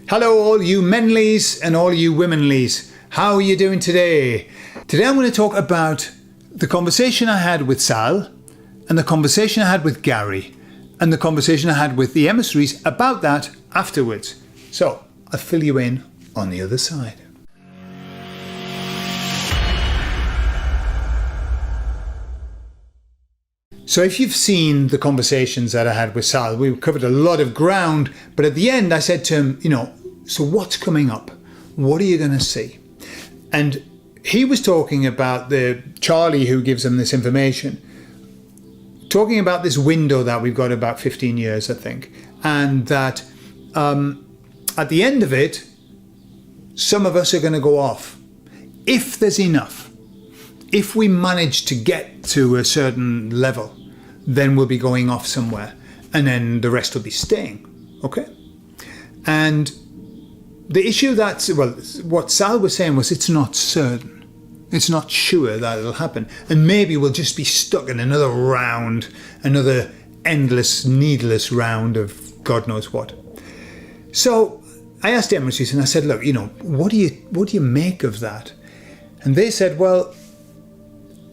Hello all you menlies and all you womenlies. How are you doing today? Today I'm going to talk about the conversation I had with Sal and the conversation I had with Gary and the conversation I had with the emissaries about that afterwards. So I'll fill you in on the other side. So if you've seen the conversations that I had with Sal, we covered a lot of ground, but at the end I said to him, so what's coming up? What are you going to see? And he was talking about Charlie who gives him this information, talking about this window that we've got about 15 years, I think, and that at the end of it, some of us are going to go off. If there's enough, if we manage to get to a certain level, then we'll be going off somewhere and then the rest will be staying, okay? And the issue what Sal was saying was it's not certain. It's not sure that it'll happen. And maybe we'll just be stuck in another round, another endless, needless round of God knows what. So I asked the emissaries and I said, look, what do you make of that? And they said, well,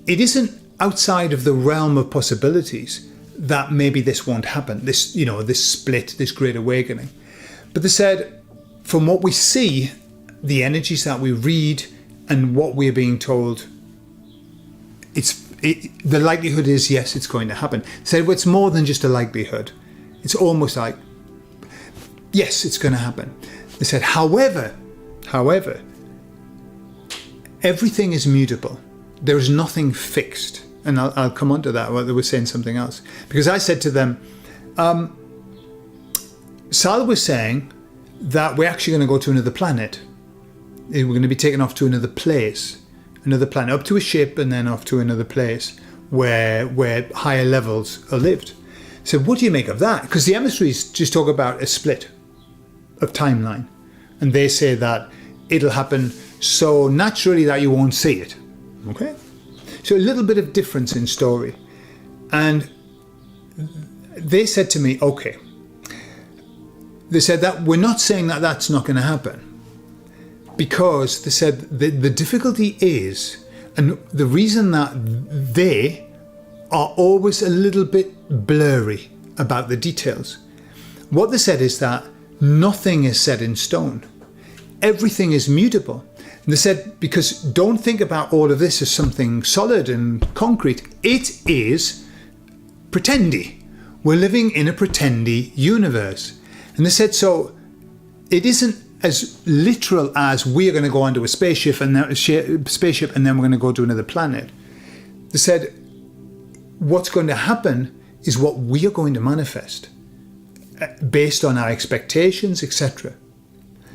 it isn't outside of the realm of possibilities that maybe this won't happen, this split, this great awakening. But they said, from what we see, the energies that we read and what we're being told, the likelihood is, yes, it's going to happen. They said, well, it's more than just a likelihood. It's almost like, yes, it's going to happen. They said, however, everything is mutable. There is nothing fixed. And I'll come on to that, while they were saying something else. Because I said to them, Sal was saying that we're actually going to go to another planet. We're going to be taken off to another place, another planet, up to a ship and then off to another place where higher levels are lived. So what do you make of that? Because the emissaries just talk about a split of timeline. And they say that it'll happen so naturally that you won't see it. Okay? So a little bit of difference in story. And they said to me, okay. They said that we're not saying that that's not going to happen. Because they said the difficulty is, and the reason that they are always a little bit blurry about the details. What they said is that nothing is set in stone. Everything is mutable. And they said, because don't think about all of this as something solid and concrete. It is pretendy. We're living in a pretendy universe. And they said, so it isn't as literal as we're going to go onto a spaceship and then we're going to go to another planet. They said, what's going to happen is what we are going to manifest based on our expectations, etc.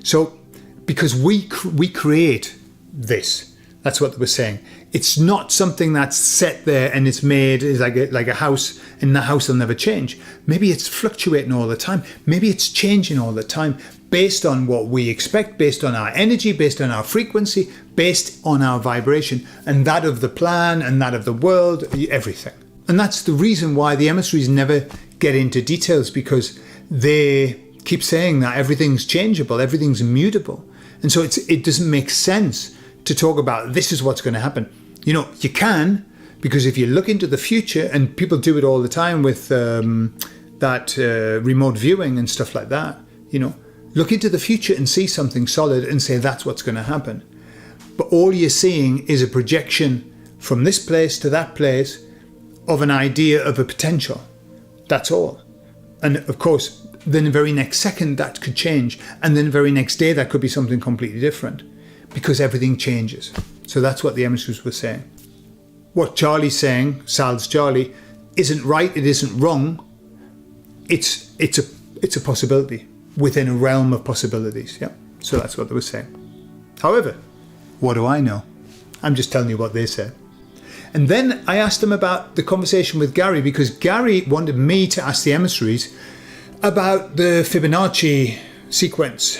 So, because we create this. That's what they were saying. It's not something that's set there and it's made like a house, and the house will never change. Maybe it's fluctuating all the time. Maybe it's changing all the time based on what we expect, based on our energy, based on our frequency, based on our vibration, and that of the plan and that of the world, everything. And that's the reason why the emissaries never get into details, because they keep saying that everything's changeable, everything's mutable. And so it doesn't make sense to talk about this is what's going to happen. You can, because if you look into the future, and people do it all the time with remote viewing and stuff like that, look into the future and see something solid and say that's what's going to happen. But all you're seeing is a projection from this place to that place of an idea of a potential. That's all. And of course, then the very next second that could change, and then the very next day that could be something completely different, because everything changes. So that's what the emissaries were saying. What Charlie's saying, Sal's Charlie, isn't right, it isn't wrong. It's a possibility within a realm of possibilities. Yeah. So that's what they were saying. However, what do I know? I'm just telling you what they said. And then I asked them about the conversation with Gary, because Gary wanted me to ask the emissaries about the Fibonacci sequence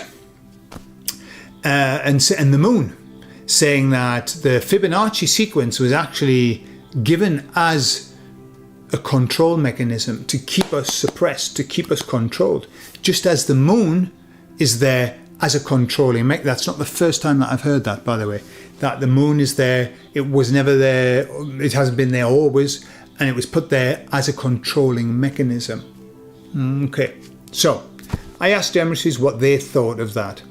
and the moon, saying that the Fibonacci sequence was actually given as a control mechanism to keep us suppressed, to keep us controlled, just as the moon is there as a controlling mechanism. That's not the first time that I've heard that, by the way, that the moon is there. It was never there. It hasn't been there always. And it was put there as a controlling mechanism. Okay, so I asked Geometries what they thought of that.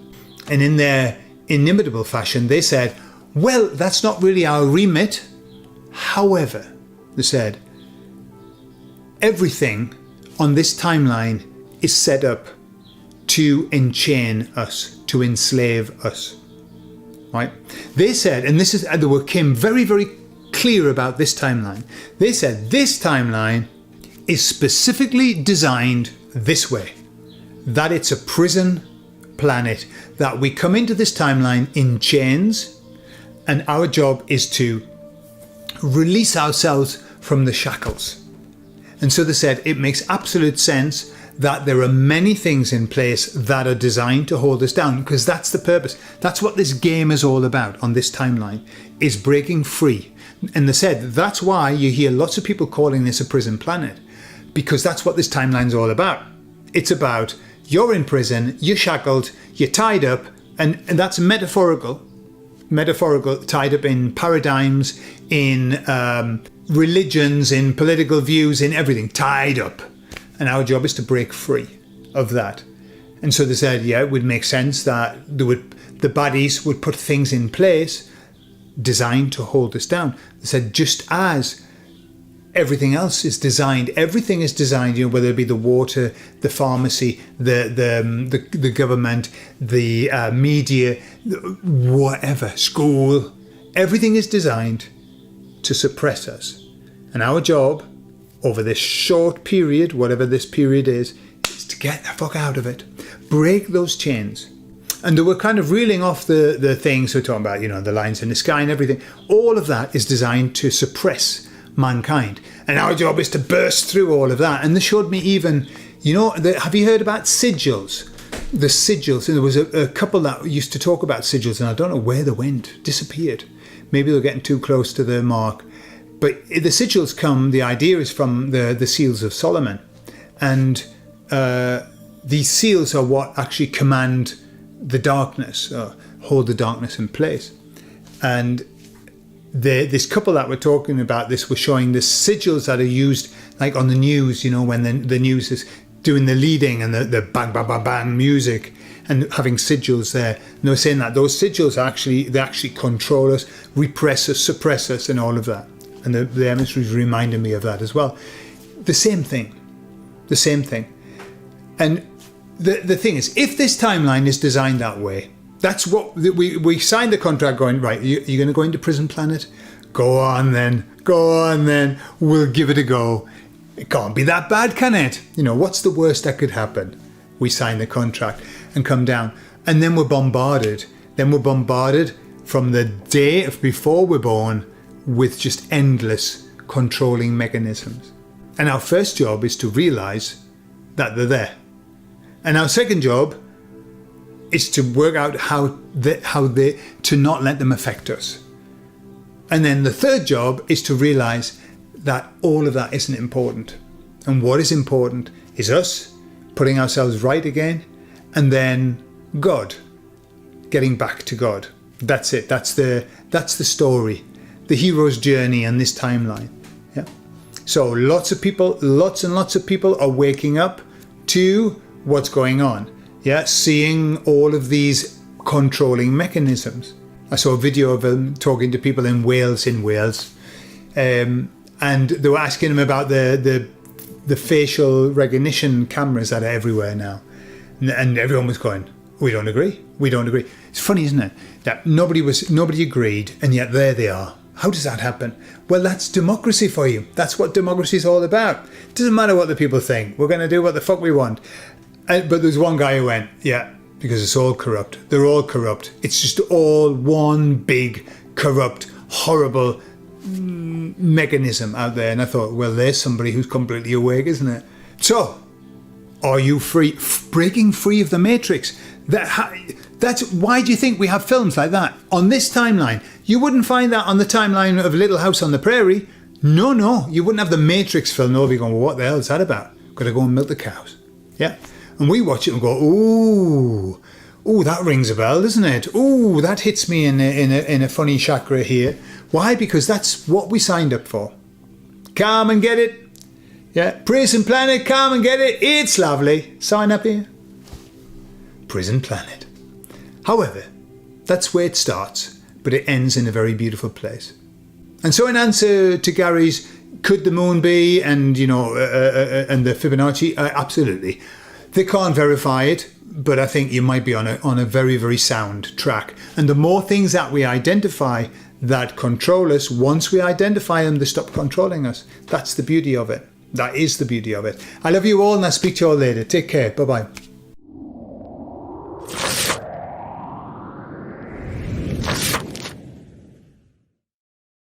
And in their inimitable fashion, they said, well, that's not really our remit. However, they said, everything on this timeline is set up to enchain us, to enslave us. Right? They said, and this is, they came very, very clear about this timeline. They said this timeline is specifically designed this way, that it's a prison planet, that we come into this timeline in chains, and our job is to release ourselves from the shackles. And so they said it makes absolute sense that there are many things in place that are designed to hold us down, because that's the purpose. That's what this game is all about on this timeline, is breaking free. And they said that's why you hear lots of people calling this a prison planet, because that's what this timeline's all about. It's about you're in prison, you're shackled, you're tied up, and that's metaphorical, tied up in paradigms, in religions, in political views, in everything, tied up. And our job is to break free of that. And so they said, yeah, it would make sense that the baddies would put things in place designed to hold us down. They said, just as everything else is designed, everything is designed, you know, whether it be the water, the pharmacy, the government, the media, whatever, school, everything is designed to suppress us. And our job over this short period, whatever this period is to get the fuck out of it. Break those chains. And they were kind of reeling off the things we're talking about, you know, the lines in the sky and everything. All of that is designed to suppress mankind. And our job is to burst through all of that. And they showed me even, you know, have you heard about sigils? The sigils. And there was a couple that used to talk about sigils, and I don't know where they went, disappeared. Maybe they're getting too close to the mark. But the sigils come, the idea is from the seals of Solomon. And these seals are what actually command the darkness, or hold the darkness in place. And this couple that we're talking about this were showing the sigils that are used like on the news, you know, when the news is doing the leading and the bang, bang, bang, bang music, and having sigils there. And they were saying that those sigils they actually control us, repress us, suppress us, and all of that. And the emissaries reminded me of that as well. The same thing. And the thing is, if this timeline is designed that way, that's what we signed the contract going, right, you're going to go into prison planet? Go on then. We'll give it a go. It can't be that bad, can it? You know, what's the worst that could happen? We sign the contract and come down. And then we're bombarded. From the day of before we're born with just endless controlling mechanisms. And our first job is to realise that they're there. And our second job is to work out how to not let them affect us. And then the third job is to realise that all of that isn't important. And what is important is us putting ourselves right again, and then God, getting back to God. That's it. That's the story. The hero's journey and this timeline. Yeah. So lots and lots of people are waking up to what's going on. Yeah. Seeing all of these controlling mechanisms. I saw a video of them talking to people in Wales, and they were asking them about the facial recognition cameras that are everywhere now. And everyone was going, we don't agree. It's funny, isn't it? That nobody agreed, and yet there they are. How does that happen? Well, that's democracy for you. That's what democracy is all about. It doesn't matter what the people think. We're going to do what the fuck we want. But there's one guy who went, yeah, because it's all corrupt. They're all corrupt. It's just all one big, corrupt, horrible mechanism out there. And I thought, well, there's somebody who's completely awake, isn't it? So, are you free? Breaking free of the matrix. That's why do you think we have films like that on this timeline? You wouldn't find that on the timeline of Little House on the Prairie. No, you wouldn't have the Matrix film. Nobody going, well, what the hell is that about? Got to go and milk the cows. Yeah, and we watch it and go, ooh, Oh, that rings a bell, doesn't it? Oh, that hits me in a funny chakra here. Why? Because that's what we signed up for. Come and get it. Yeah, Prison Planet, come and get it. It's lovely. Sign up here. Prison Planet. However, that's where it starts, but it ends in a very beautiful place. And so in answer to Gary's, could the moon be, and and the Fibonacci, absolutely. They can't verify it, but I think you might be on a very, very sound track. And the more things that we identify that control us, once we identify them, they stop controlling us. That's the beauty of it. That is the beauty of it. I love you all, and I'll speak to you all later. Take care. Bye-bye.